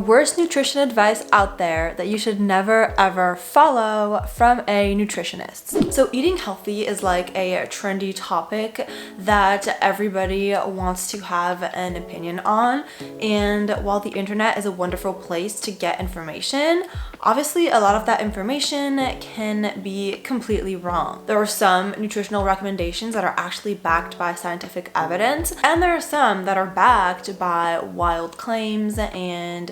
worst nutrition advice out there that you should never ever follow from a nutritionist. So eating healthy is like a trendy topic that everybody wants to have an opinion on. And while the internet is a wonderful place to get information, obviously a lot of that information can be completely wrong. There are some nutritional recommendations that are actually backed by scientific evidence, and there are some that are backed by wild claims and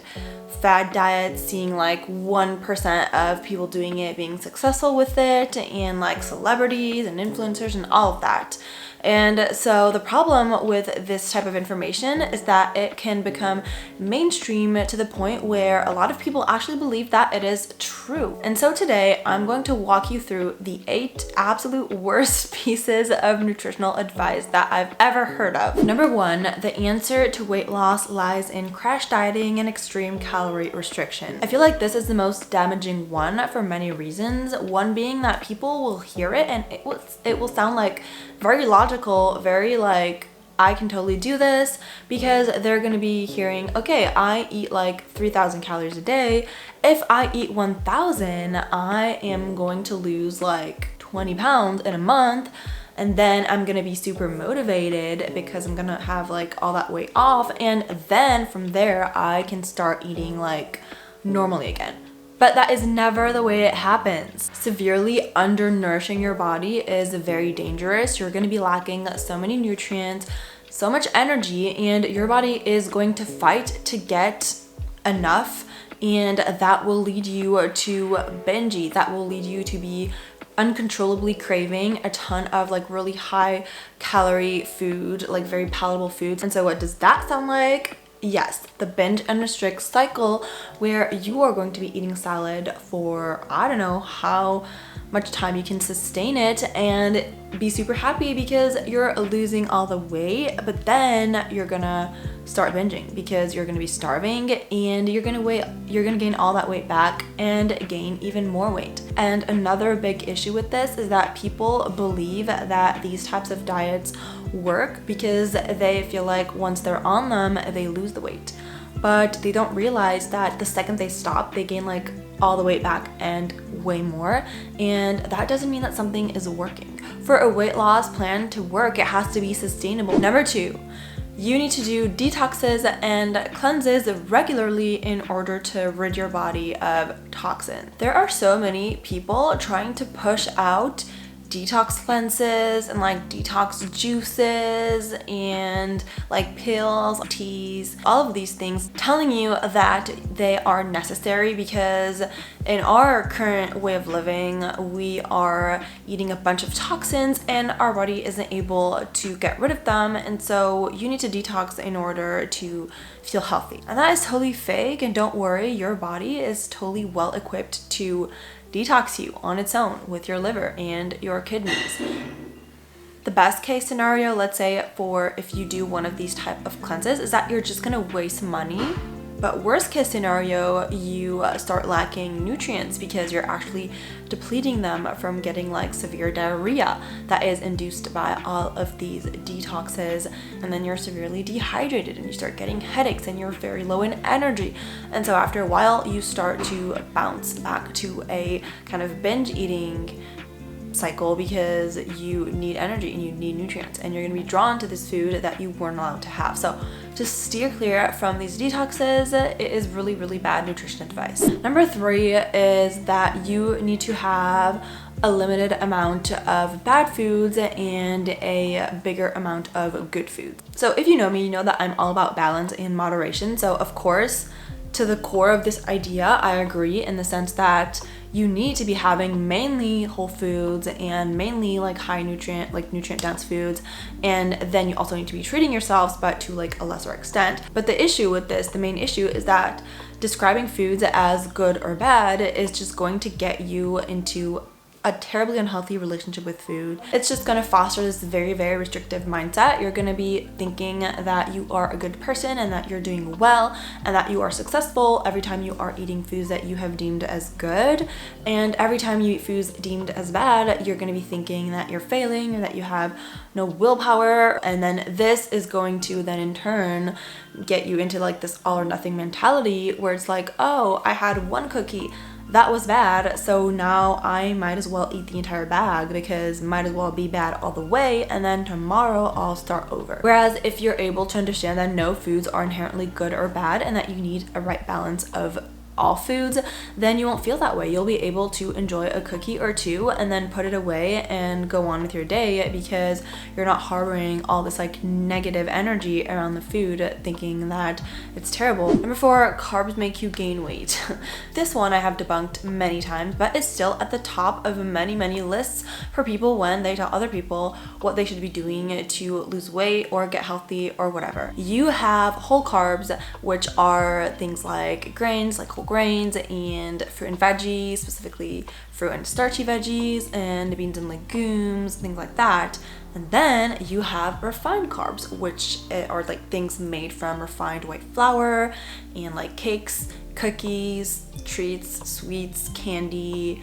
fad diets, seeing like 1% of people doing it being successful with it, and like celebrities and influencers and all of that. And so the problem with this type of information is that it can become mainstream to the point where a lot of people actually believe that it is true. And so today I'm going to walk you through the 8 absolute worst pieces of nutritional advice that I've ever heard of. Number 1, the answer to weight loss lies in crash dieting and extreme calorie restriction. I feel like this is the most damaging one for many reasons. One being that people will hear it and it will sound like very logical, very like, I can totally do this, because they're going to be hearing, okay, I eat like 3,000 calories a day. If I eat 1,000, I am going to lose like 20 pounds in a month. And then I'm going to be super motivated because I'm going to have like all that weight off. And then from there, I can start eating like normally again. But that is never the way it happens. Severely undernourishing your body is very dangerous. You're going to be lacking so many nutrients, so much energy, and your body is going to fight to get enough, and that will lead you to binge eat. That will lead you to be uncontrollably craving a ton of like really high calorie food, like very palatable foods. And so what does that sound like? Yes, the binge and restrict cycle, where you are going to be eating salad for I don't know how much time you can sustain it and be super happy because you're losing all the weight, but then you're gonna start binging because you're gonna be starving and you're gonna gain all that weight back and gain even more weight. And another big issue with this is that people believe that these types of diets work because they feel like once they're on them, they lose the weight. But they don't realize that the second they stop, they gain like all the weight back and way more. And that doesn't mean that something is working. For a weight loss plan to work, it has to be sustainable. Number 2, you need to do detoxes and cleanses regularly in order to rid your body of toxins. There are so many people trying to push out detox cleanses and like detox juices and like pills, teas, all of these things, telling you that they are necessary because in our current way of living, we are eating a bunch of toxins and our body isn't able to get rid of them. And so you need to detox in order to feel healthy. And that is totally fake. And don't worry, your body is totally well equipped to detox you on its own with your liver and your kidneys. The best case scenario, let's say for if you do one of these type of cleanses, is that you're just gonna waste money. But worst case scenario, you start lacking nutrients because you're actually depleting them from getting like severe diarrhea that is induced by all of these detoxes. And then you're severely dehydrated and you start getting headaches and you're very low in energy. And so after a while, you start to bounce back to a kind of binge eating cycle because you need energy and you need nutrients and you're going to be drawn to this food that you weren't allowed to have. So just steer clear from these detoxes. It is really, really bad nutrition advice. Number 3 is that you need to have a limited amount of bad foods and a bigger amount of good foods. So if you know me, you know that I'm all about balance and moderation. So of course, to the core of this idea, I agree in the sense that you need to be having mainly whole foods and mainly like high nutrient, like nutrient dense foods. And then you also need to be treating yourselves, but to like a lesser extent. But the issue with this, the main issue is that describing foods as good or bad is just going to get you into a terribly unhealthy relationship with food. It's just gonna foster this very, very restrictive mindset. You're gonna be thinking that you are a good person and that you're doing well and that you are successful every time you are eating foods that you have deemed as good. And every time you eat foods deemed as bad, you're gonna be thinking that you're failing or that you have no willpower. And then this is going to then in turn get you into like this all or nothing mentality where it's like, oh, I had one cookie, that was bad, so now I might as well eat the entire bag because might as well be bad all the way, and then tomorrow I'll start over. Whereas if you're able to understand that no foods are inherently good or bad and that you need a right balance of all foods, then you won't feel that way. You'll be able to enjoy a cookie or two and then put it away and go on with your day because you're not harboring all this like negative energy around the food thinking that it's terrible. Number 4, carbs make you gain weight. This one I have debunked many times, but it's still at the top of many lists for people when they tell other people what they should be doing to lose weight or get healthy or whatever. You have whole carbs, which are things like grains, like whole grains and fruit and veggies, specifically fruit and starchy veggies and beans and legumes, things like that. And then you have refined carbs, which are like things made from refined white flour and like cakes, cookies, treats, sweets, candy,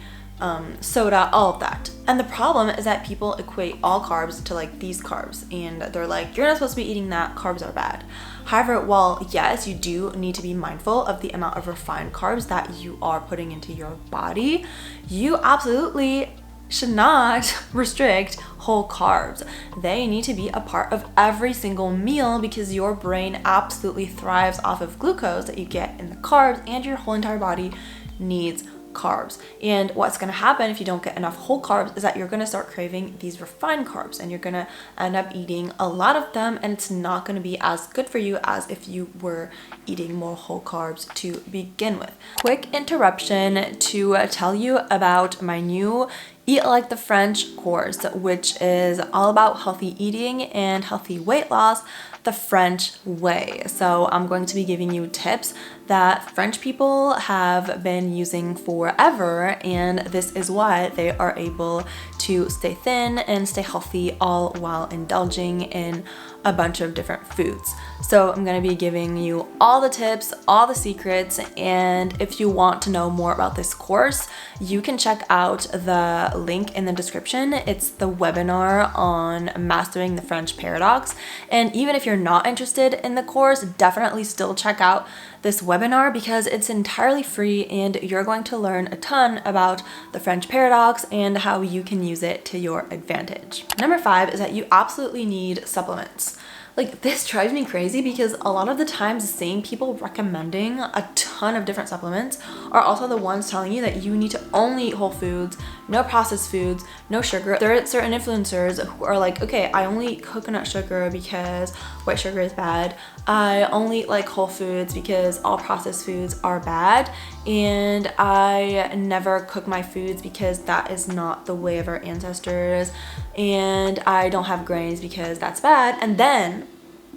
soda, all of that. And the problem is that people equate all carbs to like these carbs and they're like, you're not supposed to be eating that, carbs are bad. However, while yes, you do need to be mindful of the amount of refined carbs that you are putting into your body, you absolutely should not restrict whole carbs. They need to be a part of every single meal because your brain absolutely thrives off of glucose that you get in the carbs, and your whole entire body needs carbs. And what's going to happen if you don't get enough whole carbs is that you're going to start craving these refined carbs and you're going to end up eating a lot of them, and it's not going to be as good for you as if you were eating more whole carbs to begin with. Quick interruption to tell you about my new Eat Like the French course, which is all about healthy eating and healthy weight loss the French way. So I'm going to be giving you tips that French people have been using forever, and this is why they are able to stay thin and stay healthy all while indulging in a bunch of different foods. So I'm going to be giving you all the tips, all the secrets, and if you want to know more about this course, you can check out the link in the description. It's the webinar on mastering the French paradox. And even if you're not interested in the course, definitely still check out this webinar because it's entirely free and you're going to learn a ton about the French paradox and how you can use it to your advantage. Number 5 is that you absolutely need supplements. Like, this drives me crazy because a lot of the times the same people recommending a ton of different supplements are also the ones telling you that you need to only eat whole foods, no processed foods, no sugar. There are certain influencers who are like, okay, I only eat coconut sugar because white sugar is bad. I only eat like whole foods because all processed foods are bad. And I never cook my foods because that is not the way of our ancestors. And I don't have grains because that's bad. And then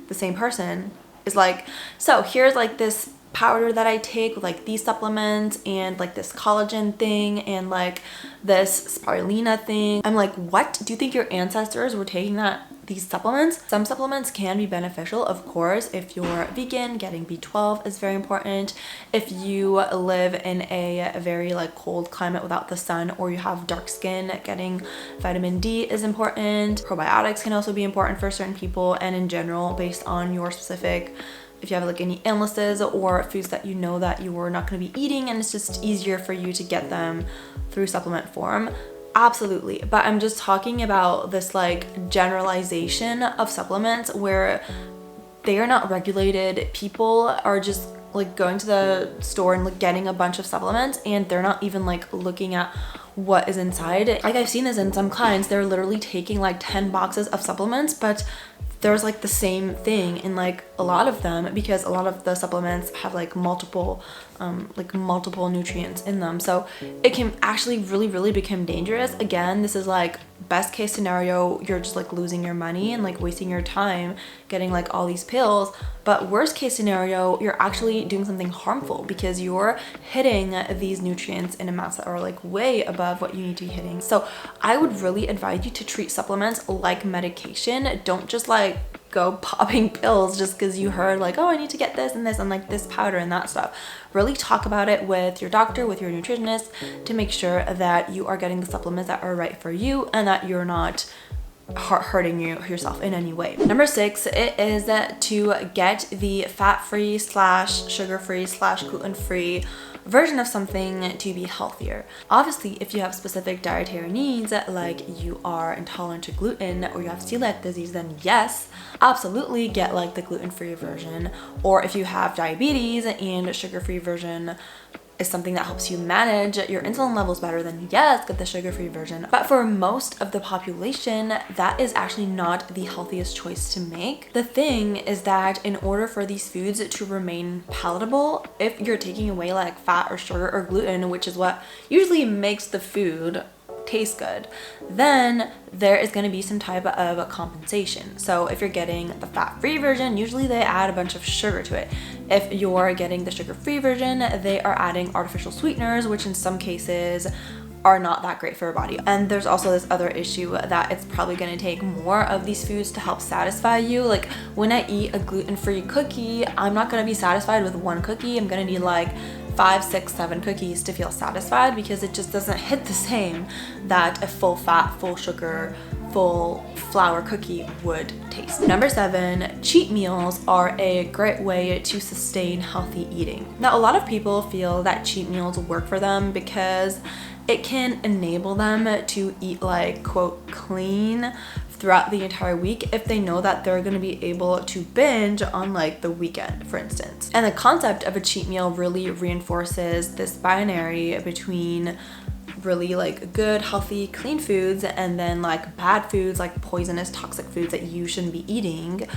the same person is like, so here's like this powder that I take with like these supplements and like this collagen thing and like this spirulina thing. I'm like, what? Do you think your ancestors were taking these supplements? Some supplements can be beneficial, of course. If you're vegan, getting B12 is very important. If you live in a very like cold climate without the sun, or you have dark skin, getting vitamin D is important. Probiotics can also be important for certain people, and in general, based on your specific, if you have like any illnesses or foods that you know that you were not going to be eating and it's just easier for you to get them through supplement form, absolutely. But I'm just talking about this like generalization of supplements where they are not regulated. People are just like going to the store and like getting a bunch of supplements and they're not even like looking at what is inside. Like, I've seen this in some clients, they're literally taking like 10 boxes of supplements, but there's like the same thing in like a lot of them because a lot of the supplements have like multiple nutrients in them. So it can actually really become dangerous. Again, this is like best case scenario, you're just like losing your money and like wasting your time getting like all these pills. But worst case scenario, you're actually doing something harmful because you're hitting these nutrients in amounts that are like way above what you need to be hitting. So I would really advise you to treat supplements like medication. Don't just like go popping pills just because you heard like, oh, I need to get this and this and like this powder and that stuff. Really talk about it with your doctor, with your nutritionist, to make sure that you are getting the supplements that are right for you and that you're not hurting yourself in any way. Number 6, it is to get the fat-free / sugar-free / gluten-free version of something to be healthier. Obviously, if you have specific dietary needs, like you are intolerant to gluten or you have celiac disease, then yes, absolutely get like the gluten-free version. Or if you have diabetes and a sugar-free version is something that helps you manage your insulin levels better, then yes, get the sugar-free version. But for most of the population, that is actually not the healthiest choice to make. The thing is that in order for these foods to remain palatable, if you're taking away like fat or sugar or gluten, which is what usually makes the food taste good, then there is going to be some type of compensation. So if you're getting the fat-free version, usually they add a bunch of sugar to it. If you're getting the sugar-free version, they are adding artificial sweeteners, which in some cases are not that great for your body. And there's also this other issue that it's probably going to take more of these foods to help satisfy you. Like when I eat a gluten-free cookie, I'm not going to be satisfied with one cookie. I'm going to need like 5, 6, 7 cookies to feel satisfied because it just doesn't hit the same that a full fat, full sugar, full flour cookie would taste. Number 7, cheat meals are a great way to sustain healthy eating. Now, a lot of people feel that cheat meals work for them because it can enable them to eat like, quote, clean throughout the entire week if they know that they're going to be able to binge on like the weekend, for instance. And the concept of a cheat meal really reinforces this binary between really like good, healthy, clean foods and then like bad foods, like poisonous, toxic foods that you shouldn't be eating.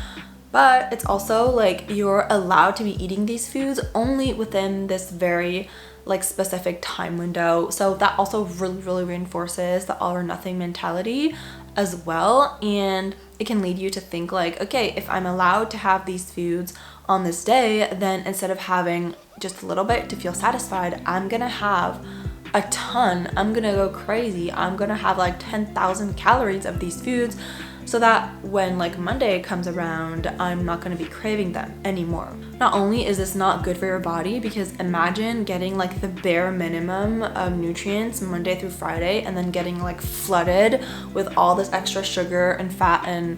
But it's also like you're allowed to be eating these foods only within this very like specific time window. So that also really reinforces the all or nothing mentality as well. And it can lead you to think like, okay, if I'm allowed to have these foods on this day, then instead of having just a little bit to feel satisfied, I'm gonna have a ton. I'm gonna go crazy. I'm gonna have like 10,000 calories of these foods so that when like Monday comes around, I'm not gonna be craving them anymore. Not only is this not good for your body, because imagine getting like the bare minimum of nutrients Monday through Friday and then getting like flooded with all this extra sugar and fat and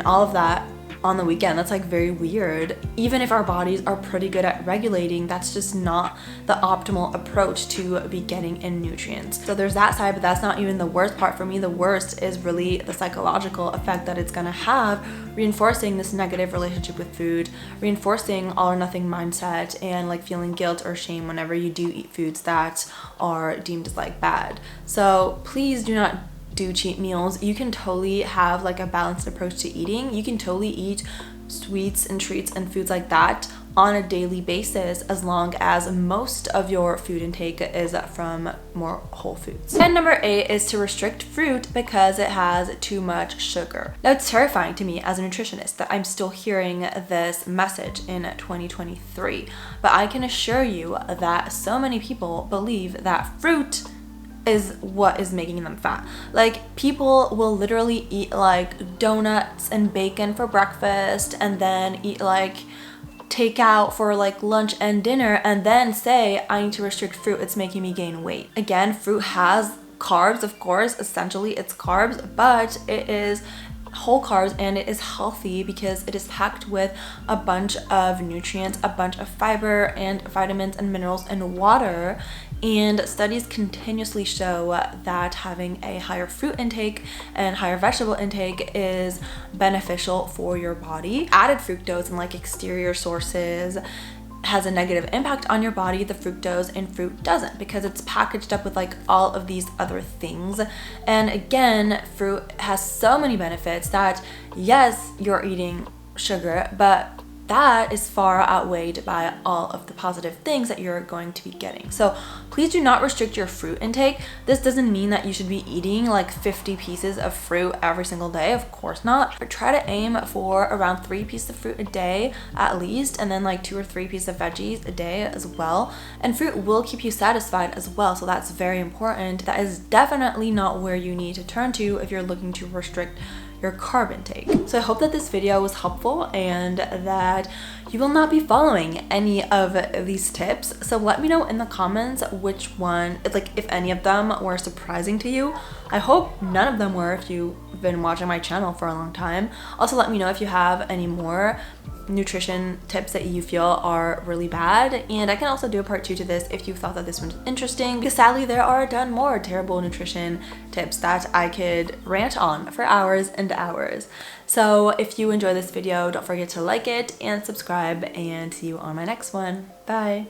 all of that on the weekend. That's like very weird. Even if our bodies are pretty good at regulating, that's just not the optimal approach to be getting in nutrients. So there's that side, but that's not even the worst part for me. The worst is really the psychological effect that it's gonna have, reinforcing this negative relationship with food, reinforcing all or nothing mindset, and like feeling guilt or shame whenever you do eat foods that are deemed as like bad. So please do not do cheat meals. You can totally have like a balanced approach to eating. You can totally eat sweets and treats and foods like that on a daily basis as long as most of your food intake is from more whole foods. And number 8 is to restrict fruit because it has too much sugar. Now, it's terrifying to me as a nutritionist that I'm still hearing this message in 2023, but I can assure you that so many people believe that fruit is what is making them fat. Like, people will literally eat like donuts and bacon for breakfast and then eat like takeout for like lunch and dinner and then say, I need to restrict fruit, it's making me gain weight. Again, fruit has carbs, of course, essentially it's carbs, but it is whole carbs and it is healthy because it is packed with a bunch of nutrients, a bunch of fiber and vitamins and minerals and water. And studies continuously show that having a higher fruit intake and higher vegetable intake is beneficial for your body. Added fructose and like exterior sources has a negative impact on your body. The fructose in fruit doesn't, because it's packaged up with like all of these other things. And again, fruit has so many benefits that yes, you're eating sugar, but that is far outweighed by all of the positive things that you're going to be getting. So please do not restrict your fruit intake. This doesn't mean that you should be eating like 50 pieces of fruit every single day, of course not, but try to aim for around 3 pieces of fruit a day at least, and then like 2 or 3 pieces of veggies a day as well. And fruit will keep you satisfied as well, so that's very important. That is definitely not where you need to turn to if you're looking to restrict your carb intake. So I hope that this video was helpful and that you will not be following any of these tips. So let me know in the comments which one, like if any of them were surprising to you. I hope none of them were if you've been watching my channel for a long time. Also let me know if you have any more nutrition tips that you feel are really bad, and I can also do a part 2 to this if you thought that this one's interesting, because sadly there are a ton more terrible nutrition tips that I could rant on for hours and hours. So if you enjoy this video, don't forget to like it and subscribe, and see you on my next one. Bye.